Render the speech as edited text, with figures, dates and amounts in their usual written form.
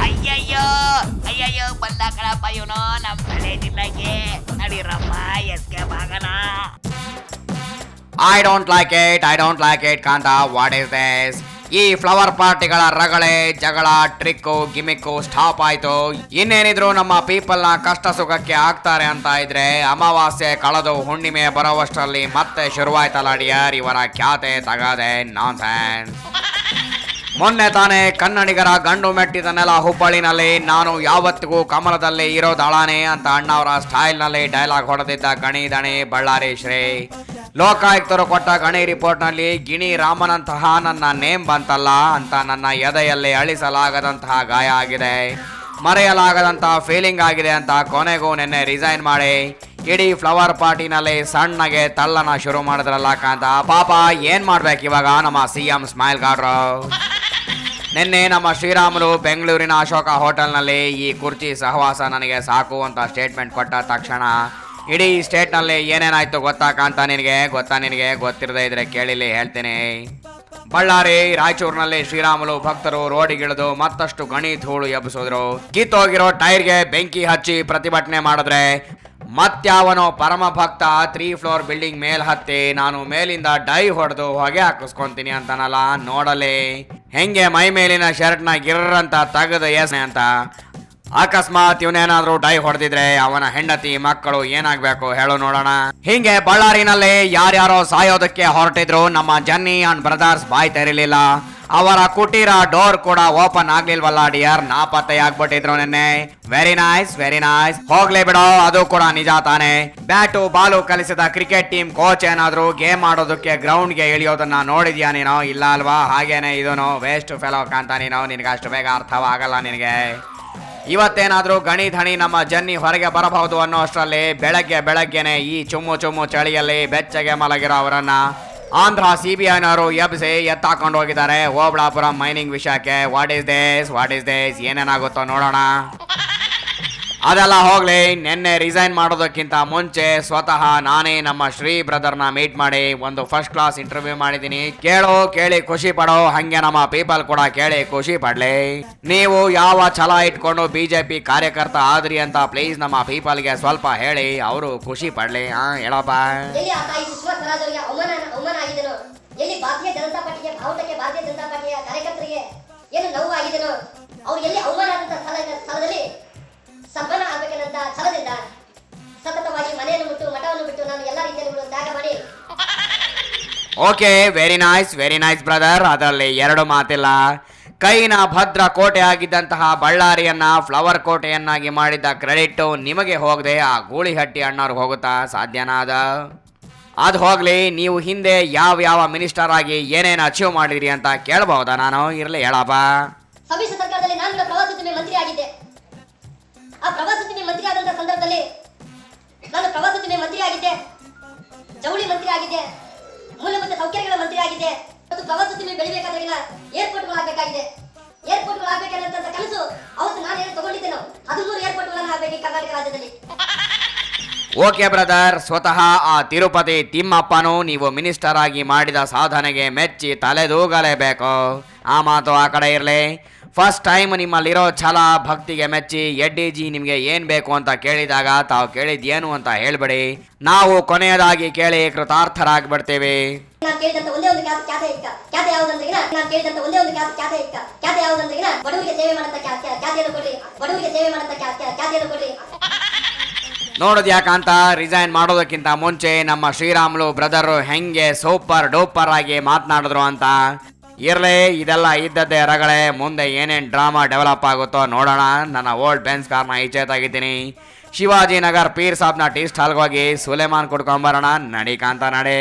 ಅಯ್ಯಯ್ಯೋ ಅಯ್ಯಯ್ಯೋ ಬಂದ ಕಣಪ್ಪ ಇವನು ನಮ್ ತಲೆ ಜಿಲ್ಲೆಗೆ ನಡಿರಮ್ಮ ಎಸ್ಕೇಪ್ ಆಗೋಣ. I don't like it Kantha. What is this? ಈ ಫ್ಲವರ್ ಪಾರ್ಟಿಗಳ ರಗಳೆ ಜಗಳ ಟ್ರಿಕ್ಕು ಗಿಮಿಕ್ಕು ಸ್ಟಾಪ್ ಆಯ್ತು. ಇನ್ನೇನಿದ್ರು ನಮ್ಮ ಪೀಪಲ್ ನ ಕಷ್ಟ ಸುಖಕ್ಕೆ ಆಗ್ತಾರೆ ಅಂತ ಇದ್ರೆ ಅಮಾವಾಸ್ಯೆ ಕಳೆದು ಹುಣ್ಣಿಮೆ ಬರೋವಷ್ಟರಲ್ಲಿ ಮತ್ತೆ ಶುರುವಾಯ್ತಲ್ಲ ಡಿಯರ್ ಇವರ ಖ್ಯಾತೆ ತಗದೆ ನಾನ್ಸೆನ್ಸ್. ಮೊನ್ನೆ ತಾನೇ ಕನ್ನಡಿಗರ ಗಂಡು ಮೆಟ್ಟಿದನ್ನೆಲ್ಲ ಹುಬ್ಬಳ್ಳಿನಲ್ಲಿ ನಾನು ಯಾವತ್ತಿಗೂ ಕಮಲದಲ್ಲಿ ಇರೋದಳಾನೆ ಅಂತ ಅಣ್ಣವರ ಸ್ಟೈಲ್ನಲ್ಲಿ ಡೈಲಾಗ್ ಹೊಡೆದಿದ್ದ ಗಣಿ ದಣಿ ಬಳ್ಳಾರಿ ಶ್ರೀ. ಲೋಕಾಯುಕ್ತರು ಕೊಟ್ಟ ಗಣಿ ರಿಪೋರ್ಟ್ನಲ್ಲಿ ಗಿಣಿ ರಾಮನಂತಹ ನನ್ನ ನೇಮ್ ಬಂತಲ್ಲ ಅಂತ ನನ್ನ ಎದೆಯಲ್ಲಿ ಅಳಿಸಲಾಗದಂತಹ ಗಾಯ ಆಗಿದೆ, ಮರೆಯಲಾಗದಂತಹ ಫೀಲಿಂಗ್ ಆಗಿದೆ ಅಂತ ಕೊನೆಗೂ ನಿನ್ನೆ ರಿಸೈನ್ ಮಾಡಿ ಇಡೀ ಫ್ಲವರ್ ಪಾರ್ಟಿನಲ್ಲಿ ಸಣ್ಣಗೆ ತಳ್ಳನ ಶುರು ಮಾಡಿದ್ರಲ್ಲ ಕಾಂತ. ಪಾಪ ಏನ್ ಮಾಡ್ಬೇಕು ಇವಾಗ ನಮ್ಮ CM ಸ್ಮೈಲ್ ಗಾಡ್ರು. ನಿನ್ನೆ ನಮ್ಮ ಶ್ರೀರಾಮುಲು ಬೆಂಗಳೂರಿನ ಅಶೋಕ ಹೋಟೆಲ್ನಲ್ಲಿ ಈ ಕುರ್ಚಿ ಸಹವಾಸ ನನಗೆ ಸಾಕು ಅಂತ ಸ್ಟೇಟ್ಮೆಂಟ್ ಕೊಟ್ಟ ತಕ್ಷಣ ಇಡೀ ಸ್ಟೇಟ್ನಲ್ಲಿ ಏನೇನಾಯ್ತು ಗೊತ್ತಾ ಕಾಂತ ನಿನಗೆ? ಗೊತ್ತಿರದೇ ಇದ್ರೆ ಕೇಳಿಲಿ ಹೇಳ್ತೀನಿ. ಬಳ್ಳಾರಿ ರಾಯಚೂರಿನಲ್ಲಿ ಶ್ರೀರಾಮುಲು ಭಕ್ತರು ರೋಡಿಗಿಳಿದು ಮತ್ತಷ್ಟು ಗಣಿ ಧೂಳು ಎಬ್ಬಿಸಿದ್ರು. ಕಿತ್ತೋಗಿರೋ ಟೈರ್ಗೆ ಬೆಂಕಿ ಹಚ್ಚಿ ಪ್ರತಿಭಟನೆ ಮಾಡಿದ್ರೆ ಮತ್ಯಾವನೋ ಪರಮ ಭಕ್ತ 3 ಫ್ಲೋರ್ ಬಿಲ್ಡಿಂಗ್ ಮೇಲ್ ಹತ್ತಿ ನಾನು ಮೇಲಿಂದ ಡೈ ಹೊಡೆದು ಹೊಗೆ ಹಾಕಿಸ್ಕೊಂತೀನಿ ಅಂತಾನಲ್ಲ, ನೋಡಲಿ ಹೆಂಗೆ ಮೈ ಮೇಲಿನ ಶರ್ಟ್ನ ಗಿರ್ರಂತ ತೆಗೆದ ಎಸೆ ಅಂತ. ಅಕಸ್ಮಾತ್ ಇವನೇನಾದ್ರೂ ಡೈ ಹೊಡೆದಿದ್ರೆ ಅವನ ಹೆಂಡತಿ ಮಕ್ಕಳು ಏನಾಗ್ಬೇಕು ಹೇಳು ನೋಡೋಣ. ಹಿಂಗೆ ಬಳ್ಳಾರಿನಲ್ಲಿ ಯಾರ್ಯಾರೋ ಸಾಯೋದಕ್ಕೆ ಹೊರಟಿದ್ರು, ನಮ್ಮ ಜನ್ನಿ ಅಂಡ್ ಬ್ರದರ್ಸ್ ಬಾಯ್ ತೆರಿಲಿಲ್ಲ. ಅವರ ಕುಟೀರ ಡೋರ್ ಕೂಡ ಓಪನ್ ಆಗ್ಲಿಲ್ವಲ್ಲ ಡಿಯರ್, ನಾಪತ್ತೆಯಾಗ್ಬಿಟ್ಟಿದ್ರು ನಿನ್ನೆ. Very nice. ಹೋಗ್ಲಿ ಬಿಡೋ, ಅದು ಕೂಡ ನಿಜ ತಾನೆ. ಬ್ಯಾಟು ಬಾಲು ಕಲಿಸಿದ ಕ್ರಿಕೆಟ್ ಟೀಮ್ ಕೋಚ್ ಏನಾದ್ರು ಗೇಮ್ ಆಡೋದಕ್ಕೆ ಗ್ರೌಂಡ್ ಗೆ ಇಳಿಯೋದನ್ನ ನೋಡಿದ್ಯಾ ನೀನು? ಇಲ್ಲ ಅಲ್ವಾ? ಹಾಗೇನೆ ಇದೂನು ವೇಸ್ಟ್ ಫೆಲೋ ಕಾಂತ ನೀನು. ನಿನ್ಗೆ ಅಷ್ಟು ಬೇಗ ಅರ್ಥವಾಗಲ್ಲ ನಿನಗೆ. ಇವತ್ತೇನಾದ್ರೂ ಗಣಿ ಧಣಿ ನಮ್ಮ ಜನ್ನಿ ಹೊರಗೆ ಬರಬಹುದು ಅನ್ನೋ ಅಷ್ಟರಲ್ಲಿ ಬೆಳಗ್ಗೆನೆ ಈ ಚುಮ್ಮು ಚಳಿಯಲ್ಲಿ ಬೆಚ್ಚಗೆ ಮಲಗಿರೋ ಅವರನ್ನ ಆಂಧ್ರ CBIನವರು ಎಬ್ಬಿಸಿ ಎತ್ತಾಕೊಂಡು ಹೋಗಿದ್ದಾರೆ ಓಬಳಾಪುರಂ ಮೈನಿಂಗ್ ವಿಷಯಕ್ಕೆ. What is this? ಏನೇನಾಗುತ್ತೋ ನೋಡೋಣ. ಅದೆಲ್ಲ ಹೋಗ್ಲಿ, ನಿನ್ನೆ ರಿಸೈನ್ ಮಾಡೋದಕ್ಕಿಂತ ಮುಂಚೆ ಸ್ವತಃ ನಾನೇ ನಮ್ಮ ಶ್ರೀ ಬ್ರದರ್ನ ಮೀಟ್ ಮಾಡಿ ಒಂದು ಫಸ್ಟ್ ಕ್ಲಾಸ್ ಇಂಟರ್ವ್ಯೂ ಮಾಡಿದ್ದೀನಿ. ಕೇಳಿ ಖುಷಿ ಪಡೋ, ಹಂಗೆ ನಮ್ಮ ಪೀಪಲ್ ಕೂಡ ಕೇಳಿ ಖುಷಿ ಪಡ್ಲಿ. ನೀವು ಯಾವ ಛಲ ಇಟ್ಕೊಂಡು BJP ಕಾರ್ಯಕರ್ತ ಆದ್ರಿ ಅಂತ ಪ್ಲೀಸ್ ನಮ್ಮ ಪೀಪಲ್ಗೆ ಸ್ವಲ್ಪ ಹೇಳಿ, ಅವರು ಖುಷಿ ಪಡ್ಲಿ. ಹೇಳಪ್ಪ. ಎಲ್ಲಿ ಭಾರತೀಯ ಜನತಾ ಪಾರ್ಟಿಗೆ ಭಾರತೀಯ ಜನತಾ ಪಾರ್ಟಿಯ ಕಾರ್ಯಕರ್ತರಿಗೆ ಏನು ನೋವು ಆಗಿದೆನೋ ಅವ್ರು ಎಲ್ಲಿ ಅವಮಾನ ಆದಂತ ಸ್ಥಳದಲ್ಲಿ ಸನ್ಮಾನ ಆಗ್ಬೇಕನ್ನಂತ ಛಲದಿಂದ ಸತತವಾಗಿ ಮನೆಯನ್ನು ಮಠವನ್ನು ಬಿಟ್ಟು ನಾನು ಎಲ್ಲಾ ರೀತಿಯಲ್ಲಿ ತ್ಯಾಗ ಮಾಡಿ. Okay, very nice brother. ಅದರಲ್ಲಿ ಎರಡು ಮಾತಿಲ್ಲ. ಕೈನ ಭದ್ರ ಕೋಟೆ ಆಗಿದ್ದಂತಹ ಬಳ್ಳಾರಿಯನ್ನ ಫ್ಲವರ್ ಕೋಟೆಯನ್ನಾಗಿ ಮಾಡಿದ್ದ ಕ್ರೆಡಿಟ್ ನಿಮಗೆ ಹೋಗದೆ ಆ ಗೂಳಿಹಟ್ಟಿ ಅಣ್ಣವ್ರಿಗೆ ಹೋಗುತ್ತಾ? ಸಾಧ್ಯನಾದ? ಅದು ಹೋಗ್ಲಿ, ನೀವು ಹಿಂದೆ ಯಾವ ಮಿನಿಸ್ಟರ್ ಆಗಿ ಏನೇನು ಅಚೀವ್ ಮಾಡಿದ್ರಿ ಅಂತ ಕೇಳಬಹುದಾ ನಾನು? ಇರ್ಲಿ ಹೇಳಪ್ಪ. ಸಮ್ಮಿಶ್ರ ಸರ್ಕಾರದಲ್ಲಿ ನಾನು ಪ್ರವಾಸೋದ್ಯಮ ಮಂತ್ರಿ ಆಗಿದ್ದೆ. ಆ ಪ್ರವಾಸೋದ್ಯಮ ಮಂತ್ರಿ ಆದಂತ ಸಂದರ್ಭದಲ್ಲಿ ನಾನು ಪ್ರವಾಸೋದ್ಯಮ ಮಂತ್ರಿ ಆಗಿದ್ದೆ, ಜವಳಿ ಮಂತ್ರಿ ಆಗಿದ್ದೆ, ಮೂಲಭೂತ ಸೌಕರ್ಯಗಳ ಮಂತ್ರಿ ಆಗಿದ್ದೆ. ಮತ್ತು ಪ್ರವಾಸೋದ್ಯಮ ಬೆಳಿಬೇಕಾದ್ರೆ ಏರ್ಪೋರ್ಟ್ಗಳು ಆಗಬೇಕಾಗಿದೆ. ಏರ್ಪೋರ್ಟ್ಗಳು ಆಗಬೇಕನ್ನಂತ ಕನಸು ಅವತ್ತು ನಾನು ಏನು ತಗೊಂಡಿದ್ದೇನೋ 13 ಏರ್ಪೋರ್ಟ್ಗಳನ್ನು ಆಗಬೇಕು ಕರ್ನಾಟಕ ರಾಜ್ಯದಲ್ಲಿ. ಓಕೆ ಬ್ರದರ್, ಸ್ವತಃ ಆ ತಿರುಪತಿ ತಿಮ್ಮಪ್ಪನು ನೀವು ಮಿನಿಸ್ಟರ್ ಆಗಿ ಮಾಡಿದ ಸಾಧನೆಗೆ ಮೆಚ್ಚಿ ತಲೆದೂಗಲೇಬೇಕು. ಆ ಮಾತು ಆ ಕಡೆ ಇರಲಿ. ಫಸ್ಟ್ ಟೈಮ್ ನಿಮ್ಮಲ್ಲಿರೋ ಛಲ ಭಕ್ತಿಗೆ ಮೆಚ್ಚಿ ಎಡ್ಡಿಜಿ ನಿಮಗೆ ಏನ್ ಬೇಕು ಅಂತ ಕೇಳಿದಾಗ ತಾವು ಕೇಳಿದ್ದೇನು ಅಂತ ಹೇಳ್ಬಿಡಿ. ನಾವು ಕೊನೆಯದಾಗಿ ಕೇಳಿ ಕೃತಾರ್ಥರಾಗ್ಬಿಡ್ತೀವಿ. ನೋಡೋದ್ಯಾಕಂತ ರಿಸೈನ್ ಮಾಡೋದಕ್ಕಿಂತ ಮುಂಚೆ ನಮ್ಮ ಶ್ರೀರಾಮುಲು ಬ್ರದರ್ ಹೆಂಗೆ ಸೂಪರ್ ಡೂಪರ್ ಆಗಿ ಮಾತನಾಡಿದ್ರು ಅಂತ. ಇರ್ಲಿ, ಇದೆಲ್ಲ ಇದ್ದದ್ದೇ ರಗಳೆ. ಮುಂದೆ ಏನೇನು ಡ್ರಾಮಾ ಡೆವಲಪ್ ಆಗುತ್ತೋ ನೋಡೋಣ. ನನ್ನ ಓಲ್ಡ್ ಬೆನ್ಸ್ ಕಾರ್ನ ಈಚೆ ತೆಗಿತೀನಿ. ಶಿವಾಜಿನಗರ್ ಪೀರ್ ಸಾಬ್ನ ಟೀ ಸ್ಟಾಲ್ಗೆ ಹೋಗಿ ಸುಲೇಮಾನ್ ಕುಡ್ಕೊಂಬರೋಣ. ನಡಿ ಕಾಂತ ನಡೆ.